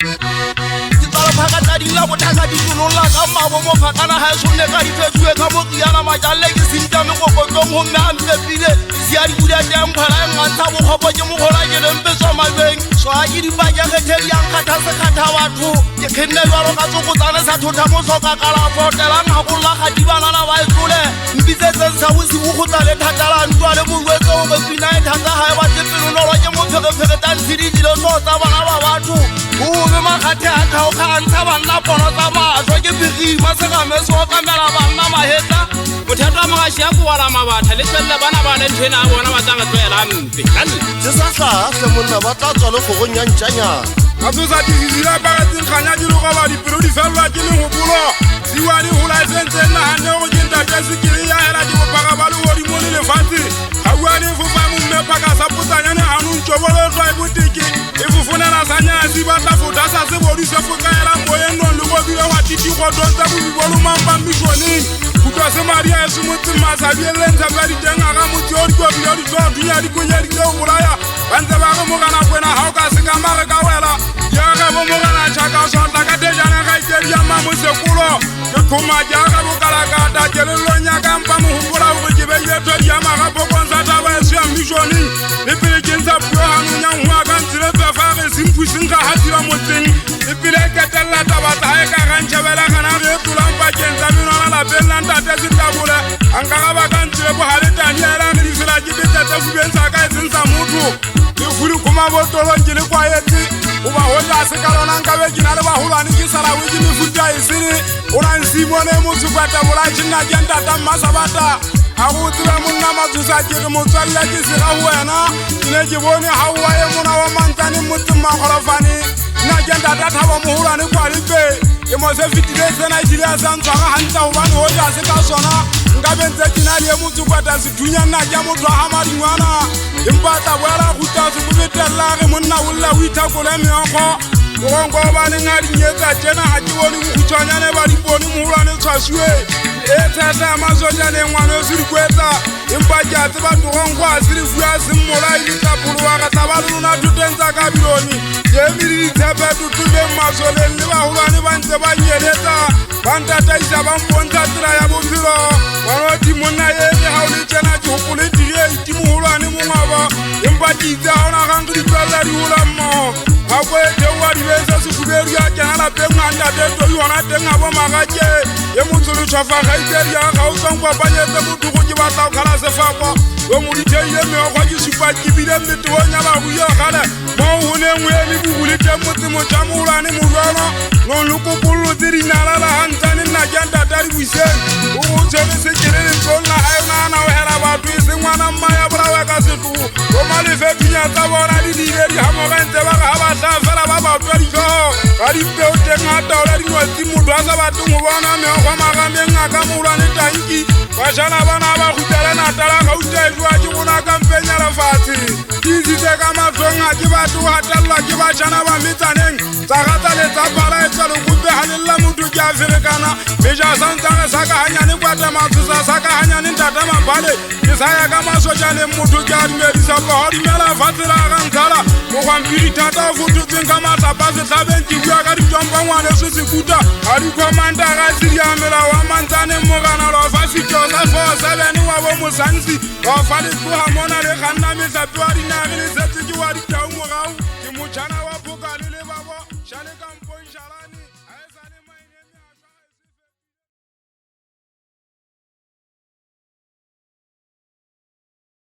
Lephaka tadila bothaka di tlolla ka mabo mo phakana ha sonne ka di fetsuwe ka mo kiana majalle ke sinta me kokotong ho mme ampe pile sia di buda teng phala ngantsa bo khopo ke mo khola ke lempe so mabeng so a di ba ja khetheli yang khatha se khatha batho ke khenne jwalo ka tsoko tsane sa thotha mo soka kala fotela nga go la ga di banana ba itlole mbitse tse sa busi bo khotla le thatala ntwa le bolwetse o be pina e thata ha ba tsepelo no ke mo phege tan tshidi dilo so tsa bana ba batho o be makhathe a thao khantsha banna pono tsa matho ke bigima se ga me so kamela banna maheta bothata mo ga sia go wala mabatha le tselle bana ba le nthena a bona ba tla tswela mpe se sa tla hle monna ba tla tswa le go nyantjanya a tsosa dizila ba tsin khanya di lo ga ba di pelo di felwa ke le go bolo siwani ho license na hane go ke ntate sekiri ya hela di go paga ba le hodi mo le lefatsi ha uane fu fa mo mme paga sa putsanya ne anu ntjobolo tswa ibutiki e fu funa na sanya si ba tla foda sa se bodi se fuka ela moye no le go bile wa titi go donta bu bolo mamba mishoni kutwa se maria e sumutsi masa biele ntsha ba di tenga ga motsi o di go bile di tswa dunya di kunya di go bolaya bantse ba go mo kana kwena ha o ka se ka mare ka wela ya ga mo mo kana chaka so tla ka te jana ga ite ya ma mo se kulo ke khoma ja ga bo kala ka ta ke le lo nya ka mpa mo hubula go ke be ye to ya ma ga bo konsa ta ba se ambitioni le pele ke ntsa puo ha nya hwa ka ntsile pe fa re simpusin ka hatira mo tseng le pele ke tella ta ba ta e ka ga ntjebela kana re tulang pa ke ntsa mino na la bella nta te se tabula anka ga ba ka ntsile bo hale tani ya la re sela ke te te fu bensa ka e tsa motho le fulu kuma bo tolo ke le kwa yetsi o ba ho tla se ka lona nka be ke na le ba hulane ke sala we ke mefuta e sene o na nsimone motho kwa tabola tshina ke ntata masabata a go tsira monna matsusa ke re motswalle ke se ga wena ne ke bone ha wa ye mona wa mantane motho magorofane na ke ntata thaba mo hulane kwa lipe e mo se fitile tsena e dile sa ntshwa ga hantsa ho bane ho ya se ka sona nka bentse ke na le motho kwa ta se dunya nna ke motho ha madingwana empa ta boela go ta se go betella re monna o lla o ithakole meogo go ba le ngadi nyetsa tjena ha ke bone go tshwanyane ba di bone mo hulane tshwaswe e tsata masoja le ngwana se di kwetsa empa ke a tseba togongo a se di fua se mmola e ditla polowa ga taba le lona tutenza ka biloni ye miri di tshepe tutube masole le ba hulane ba ntse ba nyeletsa ba ntataisa ba mpontsha tsela ya bophelo bona di monna ye ha o le tjena ke hopole dire di mo hulane mo ngaba empa ke itse ha ona ga ngri tsala di hula mmo ha bo e wa di besa se fuberu ya kana la penga ntate to yona tenga bo magaje ye motho le tshwafa ga itse ya ga o tsang kwa banyetse motho go ke batla khala se fapa o mo diteile me go ke supa ke bile mete o nya ba go ya gala mo ho ne ngwe le bugule te motse mo tsamulane mo lwana no lokopolo diri nala la hantsane nna ke ntata di buiseng o tsene se kelele tsona ha yona na o hela batho e se ngwana mma ya brawa ka setu o male fe pinya tsa bona di dire di ha mo ga ntse ba ga ba tla fela ba batho di go ga di pe o teng ha taola di ngwatsi motho a sa batho mo bona me go magameng a ka mo lwane tanki ba jana bana ba khutela na tala ga utla jwa ke bona ka mpenya la fatsi di tse ka matlonga ke batho ha talla ke ba jana ba metsaneng tsa gata le tsa bala e tsalo kupe hanella motho ke a ferekana me ja santsa sa ka hanyane kwata matsusa sa ka hanyane ntata mabale ke sa ya ka masoja le motho ke a dumedisa go hodimela fatsela ga ntsala mo gwa mpiri thata o fututseng ka matlapa se tlabeng ke bua ka ditompa ngwane se se kuta a di komanda ga siria mela wa mantsane mo gana lo fa fitjo sa 47 wa bo mosansi wa fa le tloha mona le ganna metlapi wa dinagile setse ke wa ditau morao